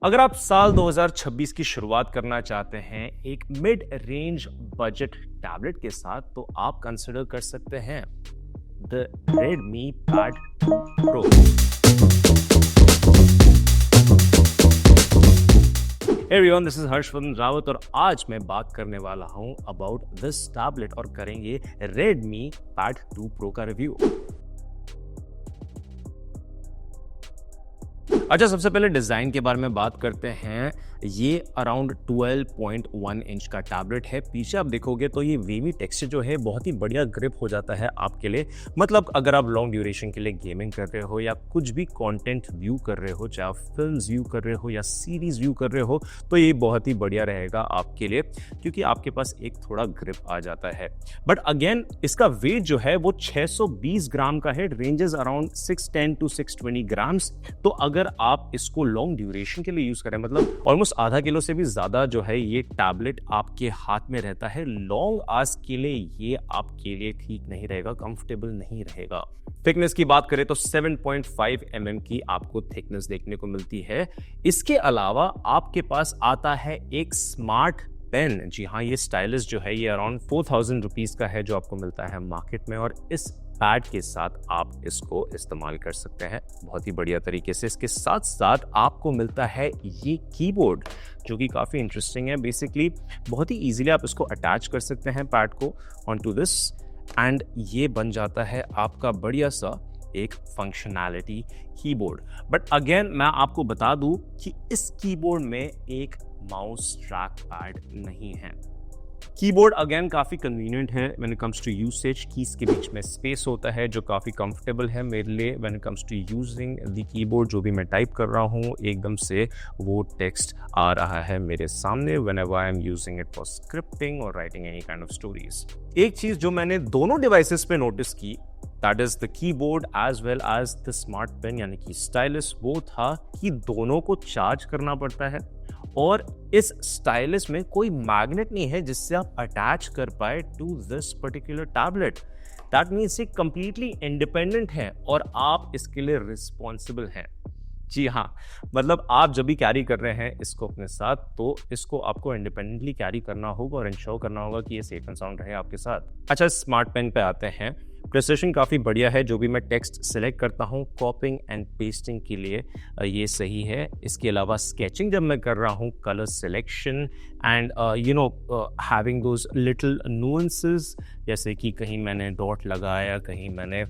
अगर आप साल 2026 की शुरुआत करना चाहते हैं एक मिड रेंज बजट टैबलेट के साथ, तो आप कंसिडर कर सकते हैं the Redmi Pad 2 Pro। Hey everyone, this is Harshvardhan Rawat और आज मैं बात करने वाला हूं अबाउट दिस टैबलेट और करेंगे Redmi Pad 2 Pro का रिव्यू। अच्छा, सबसे पहले डिज़ाइन के बारे में बात करते हैं। ये अराउंड 12.1 इंच का टैबलेट है। पीछे आप देखोगे तो ये वेवी टेक्सचर जो है बहुत ही बढ़िया ग्रिप हो जाता है आपके लिए। मतलब अगर आप लॉन्ग ड्यूरेशन के लिए गेमिंग कर रहे हो या कुछ भी कंटेंट व्यू कर रहे हो, चाहे आप फिल्म्स व्यू कर रहे हो या सीरीज व्यू कर रहे हो, तो ये बहुत ही बढ़िया रहेगा आपके लिए, क्योंकि आपके पास एक थोड़ा ग्रिप आ जाता है। बट अगेन इसका वेट जो है वो 620 ग्राम का है। Ranges around 610 to 620 grams. तो अगर आप इसको लॉन्ग ड्यूरेशन के लिए यूज करें, मतलब ऑलमोस्ट आधा किलो से भी ज्यादा जो है ये टैबलेट आपके हाथ में रहता है, लॉन्ग आवर्स के लिए ये आपके लिए ठीक नहीं रहेगा, कंफर्टेबल नहीं रहेगा। थिकनेस की बात करें तो 7.5 mm की आपको थिकनेस देखने को मिलती है। इसके अलावा आपके पास आता है एक स्मार्ट पेन। जी हाँ, ये स्टाइलिस जो है ये अराउंड 4000 रुपीज का है जो आपको मिलता है मार्केट में, और इस पैड के साथ आप इसको इस्तेमाल कर सकते हैं बहुत ही बढ़िया तरीके से। इसके साथ साथ आपको मिलता है ये कीबोर्ड जो कि काफ़ी इंटरेस्टिंग है। बेसिकली बहुत ही इजीली आप इसको अटैच कर सकते हैं पैड को ऑन टू दिस, एंड ये बन जाता है आपका बढ़िया सा एक फंक्शनैलिटी कीबोर्ड। बट अगेन मैं आपको बता दूं कि इस कीबोर्ड में एक माउस ट्रैक पैड नहीं है। कीबोर्ड अगेन काफ़ी कन्वीनियंट है when it comes to usage. Keys के बीच में स्पेस होता है जो काफ़ी कंफर्टेबल है मेरे लिए when it comes to using the keyboard. जो भी मैं टाइप कर रहा हूँ एकदम से वो टेक्स्ट आ रहा है मेरे सामने whenever I am using it for scripting और writing any kind of stories. एक चीज़ जो मैंने दोनों डिवाइसेस पे नोटिस की, that is the keyboard as well as the smart pen यानी कि स्टाइलिस, वो था कि दोनों को चार्ज करना पड़ता है और इस स्टाइलिस में कोई मैग्नेट नहीं है जिससे आप अटैच कर पाए to this particular tablet. That means ये कंप्लीटली इंडिपेंडेंट है और आप इसके लिए रिस्पॉन्सिबल हैं। जी हाँ, मतलब आप जब भी कैरी कर रहे हैं इसको अपने साथ, तो इसको आपको इंडिपेंडेंटली कैरी करना होगा और इंश्योर करना होगा कि ये सेफ एंड साउंड रहे आपके साथ। अच्छा, स्मार्ट पेन पे आते हैं। प्रिसिशन काफ़ी बढ़िया है। जो भी मैं टेक्स्ट सिलेक्ट करता हूँ कॉपिंग एंड पेस्टिंग के लिए ये सही है। इसके अलावा स्केचिंग जब मैं कर रहा हूँ, colour selection and having those little nuances, जैसे कि कहीं मैंने डॉट लगाया, कहीं मैंने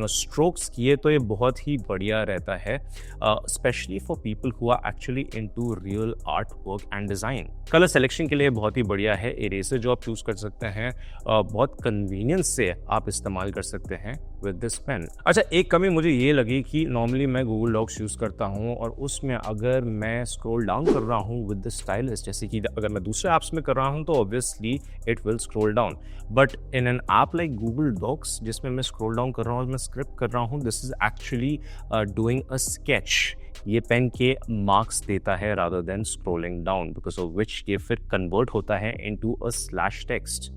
स्ट्रोक्स किए, तो ये बहुत ही बढ़िया रहता है, specially for people who are actually into real art work and design. Colour selection के लिए बहुत ही बढ़िया है। इरेजर जो आप चूज़ कर सकते हैं बहुत कन्वीनियंस से आप इस्तेमाल कर सकते हैं विद दिस पेन। अच्छा, एक कमी मुझे ये लगी कि नॉर्मली मैं गूगल डॉक्स यूज़ करता हूँ और उसमें अगर मैं स्क्रॉल डाउन कर रहा हूँ विद द स्टाइलिस, जैसे कि अगर मैं दूसरे ऐप्स में कर रहा हूँ तो obviously it will scroll down, but in an app like Google Docs जिसमें मैं स्क्रॉल डाउन कर रहा हूँ और मैं स्क्रिप्ट कर रहा हूँ, this is actually doing a sketch. ये पेन के मार्क्स देता है rather than scrolling down, because of which ये फिर कन्वर्ट होता है इनटू अ स्लैश टेक्स्ट,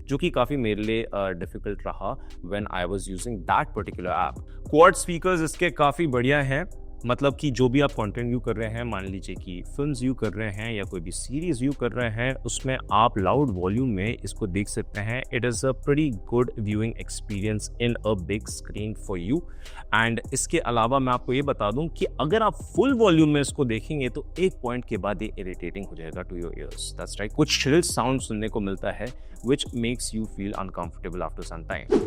जो कि काफ़ी मेरे लिए डिफिकल्ट रहा when I was using that particular app. Quad speakers इसके काफ़ी बढ़िया हैं। मतलब कि जो भी आप कंटेंट व्यू कर रहे हैं, मान लीजिए कि फिल्म्स व्यू कर रहे हैं या कोई भी सीरीज व्यू कर रहे हैं, उसमें आप लाउड वॉल्यूम में इसको देख सकते हैं। It is a pretty good viewing experience in a big screen for you. And इसके अलावा मैं आपको ये बता दूं कि अगर आप फुल वॉल्यूम में इसको देखेंगे तो एक पॉइंट के बाद ये इरिटेटिंग हो जाएगा to your ears. That's right, कुछ श्रिल साउंड सुनने को मिलता है which makes you feel uncomfortable after some time.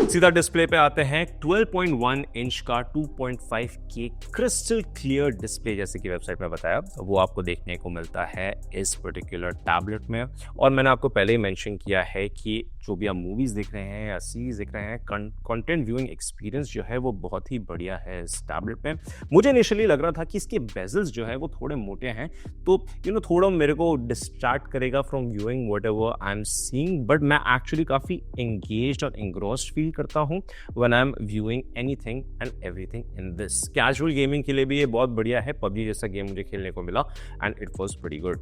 सीधा डिस्प्ले पे आते हैं। 12.1 इंच का 2.5K क्रिस्टल क्लियर डिस्प्ले, जैसे कि वेबसाइट में बताया, वो आपको देखने को मिलता है इस पर्टिकुलर टैबलेट में। और मैंने आपको पहले ही मेंशन किया है कि जो भी आप मूवीज़ देख रहे हैं या सीरीज देख रहे हैं, कंटेंट व्यूइंग एक्सपीरियंस जो है वो बहुत ही बढ़िया है इस टैबलेट में। मुझे इनिशियली लग रहा था कि इसके बेजल्स जो है वो थोड़े मोटे हैं, तो थोड़ा मेरे को डिस्ट्रैक्ट करेगा from viewing whatever I am seeing, but मैं एक्चुअली काफ़ी एंगेज्ड और एंग्रॉस्ड फील करता हूँ when I am viewing anything and everything in this. Casual gaming के लिए भी ये बहुत बढ़िया है। पबजी जैसा गेम मुझे खेलने को मिला and it was pretty good.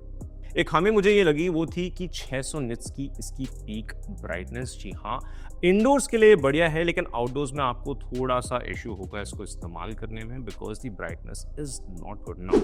एक खामी मुझे ये लगी वो थी कि 600 निट्स की इसकी पीक ब्राइटनेस। जी हाँ, इंडोर्स के लिए बढ़िया है, लेकिन आउटडोर्स में आपको थोड़ा सा इश्यू होगा इसको इस्तेमाल करने में, because the brightness is not good now.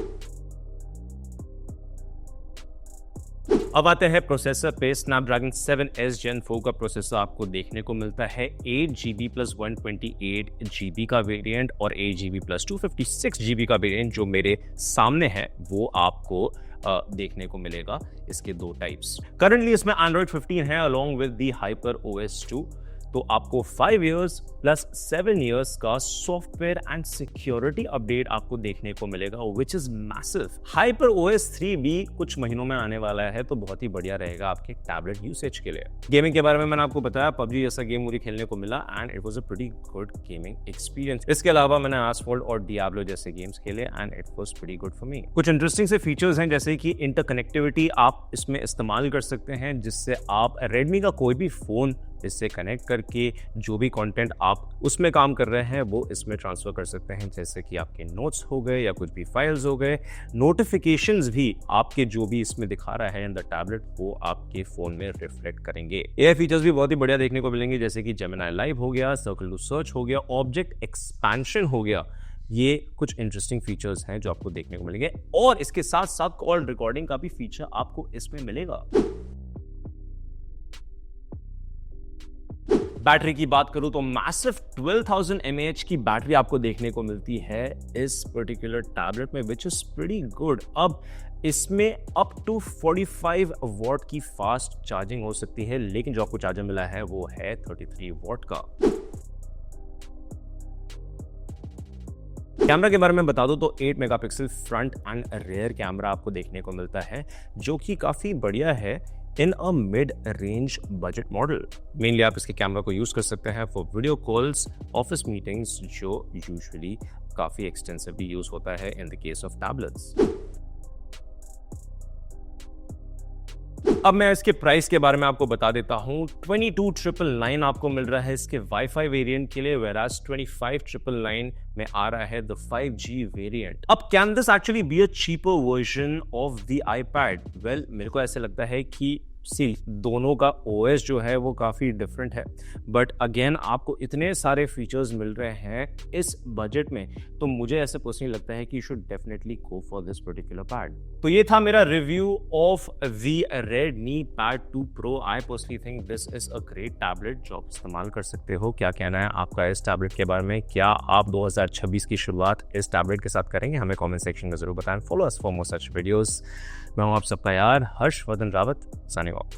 अब आते हैं प्रोसेसर पे। स्नैपड्रैगन 7S Gen 4 का प्रोसेसर आपको देखने को मिलता है 8GB प्लस 128GB का वेरिएंट और 8GB प्लस 256GB का वेरिएंट जो मेरे सामने है वो आपको देखने को मिलेगा। इसके दो टाइप्स करंटली इसमें Android 15 है अलॉन्ग विद दी HyperOS 2। तो आपको 5 इयर्स प्लस 7 इयर्स का सॉफ्टवेयर एंड सिक्योरिटी अपडेट आपको देखने को मिलेगा, विच इज मैसिव। HyperOS 3 भी कुछ महीनों में आने वाला है, तो बहुत ही बढ़िया रहेगा आपके टैबलेट यूसेज के लिए। गेमिंग के बारे में मैंने आपको बताया, PUBG जैसा गेम मुझे खेलने को मिला and it was a pretty good gaming experience. इसके अलावा मैंने Asphalt और Diablo जैसे गेम्स खेले and it was pretty good for me. कुछ इंटरेस्टिंग से फीचर्स हैं जैसे कि इंटरकनेक्टिविटी आप इसमें इस्तेमाल कर सकते हैं, जिससे आप Redmi का कोई भी फोन इससे कनेक्ट करके जो भी कंटेंट आप उसमें काम कर रहे हैं वो इसमें ट्रांसफर कर सकते हैं, जैसे कि आपके नोट्स हो गए या कुछ भी फाइल्स हो गए। नोटिफिकेशंस भी आपके जो भी इसमें दिखा रहा है इन द टैबलेट वो आपके फोन में रिफ्लेक्ट करेंगे। AI फीचर्स भी बहुत ही बढ़िया देखने को मिलेंगे, जैसे कि Gemini लाइव हो गया, सर्कल टू सर्च हो गया, ऑब्जेक्ट एक्सपेंशन हो गया। ये कुछ इंटरेस्टिंग फीचर्स हैं जो आपको देखने को मिलेंगे और इसके साथ साथ कॉल रिकॉर्डिंग का भी फीचर आपको इसमें मिलेगा। बैटरी की बात करूं तो मैसिव 12,000 mAh की बैटरी आपको देखने को मिलती है इस पर्टिकुलर टैबलेट में, विच इज प्रीटी गुड। अब इसमें अप टू 45 वॉट की फास्ट चार्जिंग हो सकती है, लेकिन जो आपको चार्जर मिला है वो है 33 वॉट का। कैमरा के बारे में बता दो तो 8 megapixel front end rear camera आपको देखने को मिलता है, जो कि काफी बढ़िया है in a mid range budget model. Mainly आप इसके कैमरा को यूज कर सकते हैं for video calls, office meetings, जो यूजुअली काफी एक्सटेंसिवली यूज होता है in the case of tablets. अब मैं इसके प्राइस के बारे में आपको बता देता हूं। 22,999 आपको मिल रहा है इसके वाईफाई वेरिएंट के लिए, whereas 25,999 में आ रहा है द 5G वेरिएंट। अब can this actually be a cheaper version of the iPad? Well, मेरे को ऐसे लगता है कि दोनों का OS जो है वो काफ़ी डिफरेंट है, बट अगेन आपको इतने सारे फीचर्स मिल रहे हैं इस बजट में, तो मुझे ऐसे पर्सनली लगता है कि you should definitely go for this particular pad. तो ये था मेरा review of the Redmi Pad 2 Pro। I personally think this is a great tablet जो आप इस्तेमाल कर सकते हो। क्या कहना है आपका इस टैबलेट के बारे में? क्या आप 2026 की शुरुआत इस टैबलेट के साथ करेंगे? हमें कॉमेंट सेक्शन में जरूर बताएं। Follow us for more such videos. मैं हूं आप सबका यार हर्षवर्धन रावत, साइनिंग ऑफ।